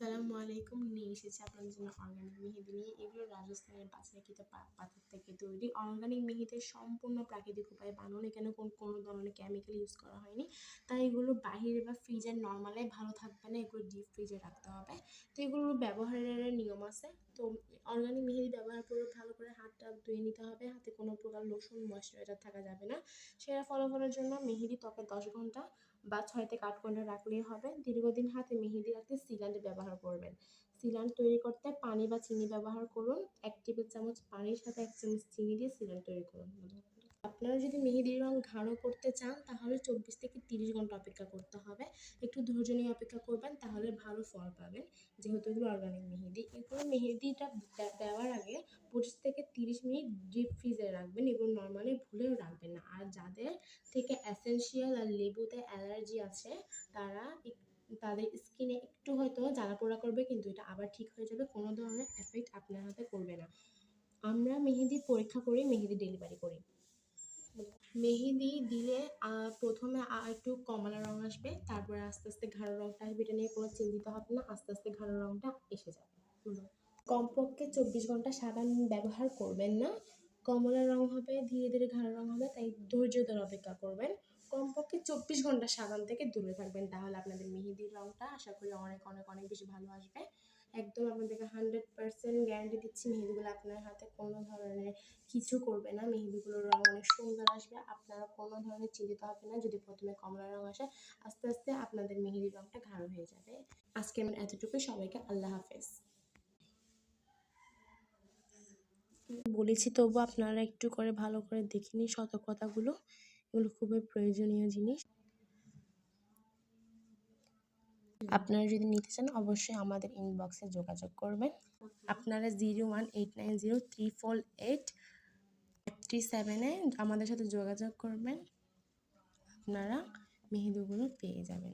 আসসালামু আলাইকুম। নিয়ে এসেছি আপনাদের জন্য অর্গানিক মেহেদি নিয়ে। এগুলো রাজস্থানের বাছাইকৃত পাথর থেকে তৈরি। অর্গানিক মেহেদি সম্পূর্ণ প্রাকৃতিক উপায়ে বানানো, এখানে কোনো ধরনের কেমিক্যাল ইউজ করা হয়নি। তাই এগুলো বাহিরে বা ফ্রিজের নর্মালে ভালো থাকবে না, এগুলো ডিপ ফ্রিজে রাখতে হবে। তো এগুলো ব্যবহারের নিয়ম আছে। তো অর্গানিক মেহেদি ব্যবহার করে ভালো করে হাতটা ধুয়ে নিতে হবে। হাতে কোনো প্রকার লোশন ময়েশ্চারাইজার থাকা যাবে না। সেরা ফলাফলের জন্য মেহেদি ত্বকে 10 ঘন্টা বা 6 থেকে 8 ঘন্টা রাখলেই হবে। দীর্ঘদিন হাতে মেহেদি রাখতে সিলান্ট ব্যবহার করবেন। সিলান্ট তৈরি করতে পানি বা চিনি ব্যবহার করুন। 1 টেবিল চামচ পানির সাথে 1 চামচ চিনি দিয়ে সিলান্ট তৈরি করুন। আপনারা যদি মেহেদির রং গাঢ় করতে চান তাহলে 24 থেকে 30 ঘন্টা অপেক্ষা করতে হবে। একটু ধৈর্য নিয়ে অপেক্ষা করবেন, তাহলে ভালো ফল পাবেন। যেহেতু এগুলো অর্গানিক মেহেদি, এগুলো মেহেদিটা দেওয়ার আগে 25 থেকে 30 মিনিট ডিপ ফ্রিজে রাখবেন। এগুলো নর্মালি ভুলেও রাখবেন না। আর যাদের থেকে এসেনশিয়াল আর লেবুতে অ্যালার্জি আছে তাদের স্কিনে একটু হয়তো জ্বালাপোড়া করবে, কিন্তু এটা আবার ঠিক হয়ে যাবে। কোনো ধরনের এফেক্ট আপনার হাতে করবে না। আমরা মেহেদি পরীক্ষা করি, মেহেদি ডেলিভারি করি। মেহেদি দিলে প্রথমে একটু কমলা রং আসবে, তারপরে আস্তে আস্তে গাঢ় রংটা আসবে। এটা নিয়ে কোনো চিন্তিত হবে না, আস্তে আস্তে গাঢ় রংটা এসে যাবে। কমপক্ষে 24 ঘন্টা সাবান ব্যবহার করবেন না। কমলা রং হবে, ধীরে ধীরে গাঢ় রং হবে, তাই ধৈর্য ধরে অপেক্ষা করবেন। কমপক্ষে 24 ঘন্টা সাবান থেকে দূরে থাকবেন, তাহলে আপনাদের মেহেদির রংটা আশা করি অনেক অনেক অনেক বেশি ভালো আসবে। একদম আপনাদেরকে 100% গ্যারান্টি দিচ্ছি, মেহেদিগুলো আপনার হাতে কোনো ধরনের কিছু করবে না। মেহেদিগুলোর রং অনেক সুন্দর আসবে, আপনারা কোনো ধরনের চিন্তিত হবে না। যদি প্রথমে কমলা রং আসে, আস্তে আস্তে আপনাদের মেহেদির রংটা গাঢ় হয়ে যাবে। আজকে আমার এতটুকুই। সবাইকে আল্লাহ হাফেজ। বলেছি, তবু আপনারা একটু করে ভালো করে দেখে নিন সতর্কতাগুলো। এগুলো খুবই প্রয়োজনীয় জিনিস। আপনারা যদি নিতে চান অবশ্যই আমাদের ইনবক্সে যোগাযোগ করবেন। আপনারা 018934837 আমাদের সাথে যোগাযোগ করবেন। আপনারা মেহেদিগুলো পেয়ে যাবেন।